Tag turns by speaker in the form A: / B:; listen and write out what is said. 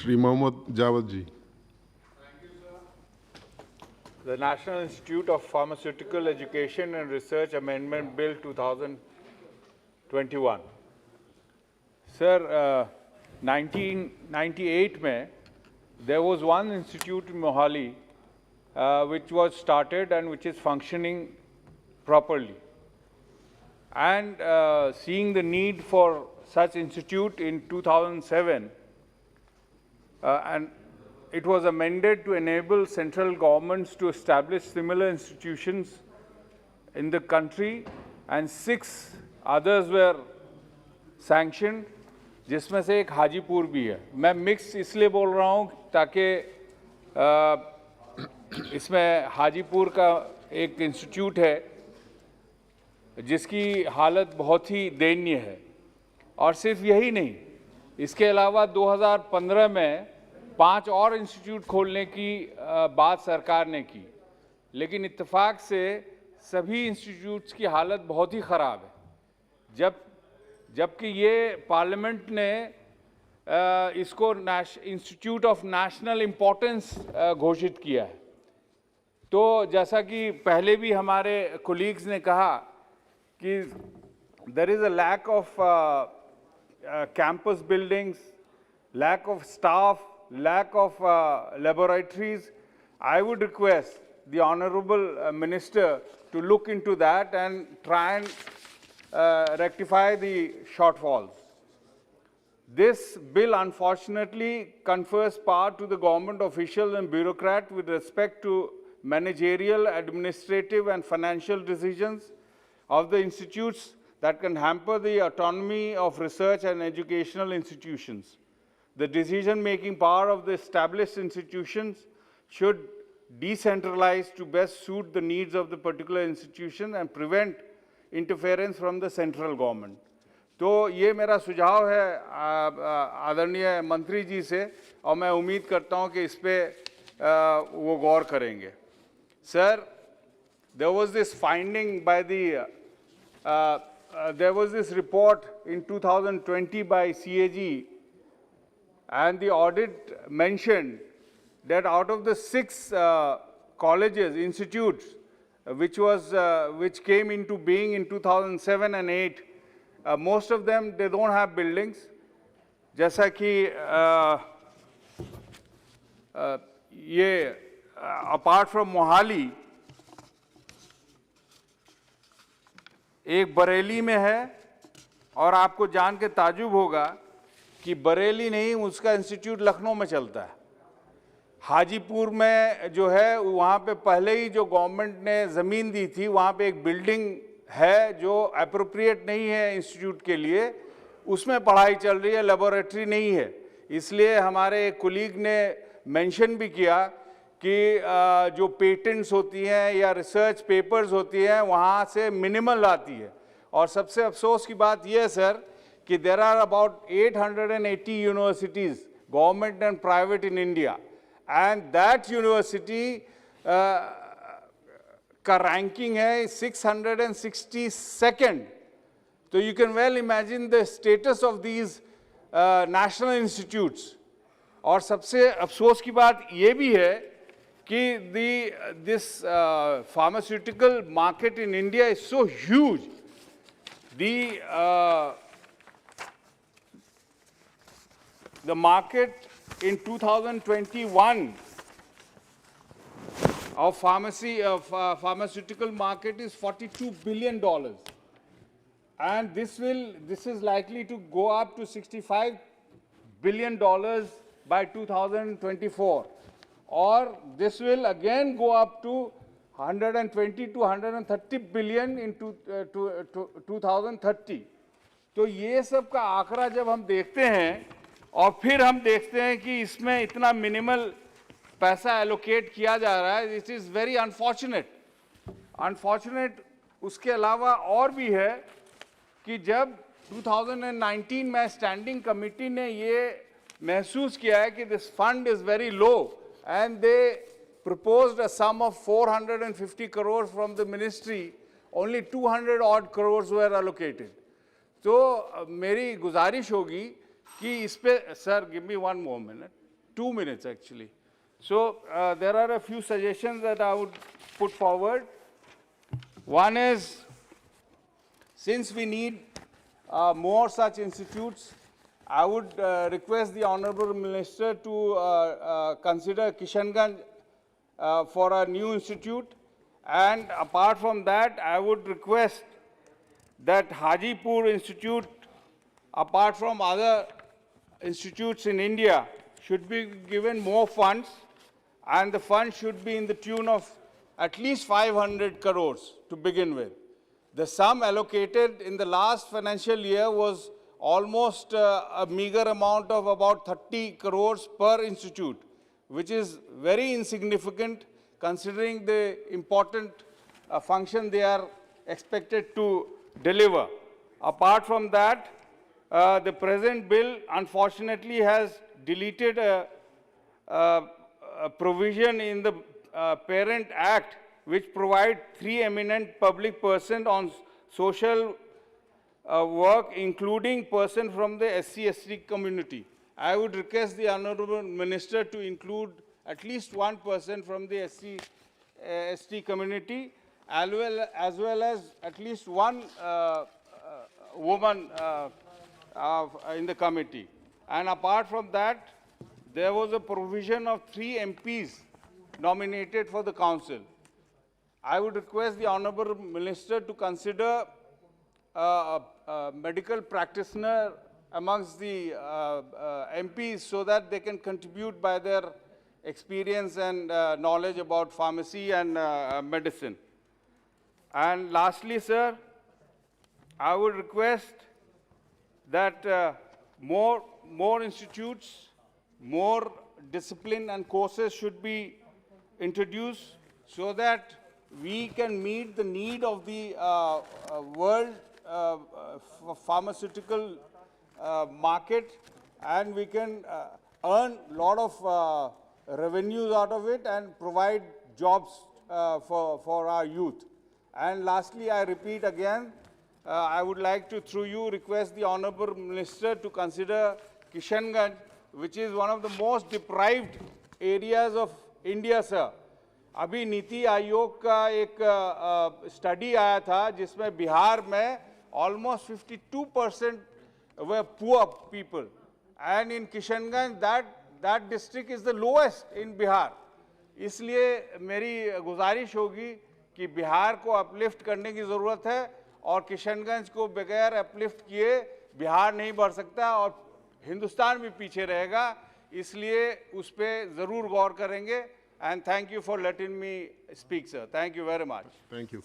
A: Shri Mohammad Jawad ji.
B: The National Institute of Pharmaceutical Education and Research Amendment Bill 2021. Sir, 1998 में there was one institute in Mohali which was started and which is functioning properly. And seeing the need for such institute in 2007, and it was amended to enable central governments to establish similar institutions in the country, and 6 others were sanctioned, जिसमें से एक हाजीपुर भी है. मैं mix इसलिए बोल रहा हूँ ताकि इसमें हाजीपुर का एक इंस्टीट्यूट है जिसकी हालत बहुत ही दयनीय है. और सिर्फ यही नहीं, इसके अलावा 2015 में 5 और इंस्टीट्यूट खोलने की बात सरकार ने की, लेकिन इत्तेफाक से सभी इंस्टीट्यूट्स की हालत बहुत ही ख़राब है. जबकि ये पार्लियामेंट ने इसको इंस्टीट्यूट ऑफ नेशनल इम्पोर्टेंस घोषित किया है. तो जैसा कि पहले भी हमारे कोलीग्स ने कहा कि there is a lack of campus buildings, lack of staff, lack of laboratories. I would request the Honorable Minister to look into that and try and rectify the shortfalls. This bill unfortunately confers power to the government officials and bureaucrats with respect to managerial, administrative and financial decisions of the institutes that can hamper the autonomy of research and educational institutions. The decision-making power of the established institutions should decentralize to best suit the needs of the particular institution and prevent interference from the central government. तो ये मेरा सुझाव है आदरणीय मंत्री जी से, और मैं उम्मीद करता हूँ कि इस पे वो गौर करेंगे. Sir, there was this finding by the there was this report in 2020 by CAG, and the audit mentioned that out of the 6 colleges, institutes, which came into being in 2007 and 8, most of them, they don't have buildings. जैसा कि ये apart from Mohali, एक बरेली में है, और आपको जान के ताजुब होगा कि बरेली नहीं, उसका इंस्टीट्यूट लखनऊ में चलता है. हाजीपुर में जो है वहाँ पे पहले ही जो गवर्नमेंट ने ज़मीन दी थी, वहाँ पे एक बिल्डिंग है जो अप्रोप्रिएट नहीं है इंस्टीट्यूट के लिए, उसमें पढ़ाई चल रही है, लेबोरेटरी नहीं है. इसलिए हमारे एक कोलीग ने मेंशन भी किया कि जो पेटेंट्स होती हैं या रिसर्च पेपर्स होती हैं वहाँ से मिनिमल आती है. और सबसे अफसोस की बात यह है सर कि there are about 880 universities, government and private in India, and that university का रैंकिंग है 662nd. तो you can well imagine the status of these national institutes. और सबसे अफसोस की बात ये भी है कि this pharmaceutical market in India is so huge. The market in 2021 of pharmaceutical market is $42 billion, and this is likely to go up to $65 billion by 2024, or this will again go up to 120 to 130 billion in 2030. तो ये सब का आंकड़ा जब हम देखते हैं और फिर हम देखते हैं कि इसमें इतना मिनिमल पैसा एलोकेट किया जा रहा है, दिस इज़ वेरी अनफॉर्चुनेट. उसके अलावा और भी है कि जब 2019 में स्टैंडिंग कमेटी ने ये महसूस किया है कि this fund is very low, and they proposed a sum of 450 crores from the ministry, only 200 odd crores were allocated. तो मेरी गुजारिश होगी कि इस पे, sir give me 1 more minute, 2 minutes actually. So there are a few suggestions that I would put forward. One is, since we need more such institutes, I would request the Honorable Minister to consider Kishanganj for a new institute. And apart from that, I would request that Hajipur Institute, apart from other institutes in India, should be given more funds, and the fund should be in the tune of at least 500 crores to begin with. The sum allocated in the last financial year was almost a meager amount of about 30 crores per institute, which is very insignificant considering the important function they are expected to deliver. Apart from that, the present bill unfortunately has deleted a provision in the Parent Act which provide 3 eminent public persons on social work, including person from the SC/ST community. I would request the Honorable Minister to include at least one person from the SC/ST community, as well as at least one woman in the committee. And apart from that, there was a provision of 3 MPs nominated for the council. I would request the Honorable Minister to consider a medical practitioner amongst the MPs so that they can contribute by their experience and knowledge about pharmacy and medicine. And lastly, sir, I would request that more institutes, more discipline and courses should be introduced so that we can meet the need of the world pharmaceutical market, and we can earn a lot of revenues out of it and provide jobs for our youth. And lastly, I repeat again, I would like to, through you, request the Honorable Minister to consider Kishanganj, which is one of the most deprived areas of India, sir. अभी नीति आयोग का एक study आया था जिसमें बिहार में almost 52% were poor people, and in Kishanganj that district is the lowest in Bihar. इसलिए मेरी गुजारिश होगी कि बिहार को अपलिफ्ट करने की ज़रूरत है, और किशनगंज को बगैर अपलिफ्ट किए बिहार नहीं बढ़ सकता और हिंदुस्तान भी पीछे रहेगा, इसलिए उस पर ज़रूर गौर करेंगे. And thank you for letting me speak, sir. Thank you very much.
A: Thank you.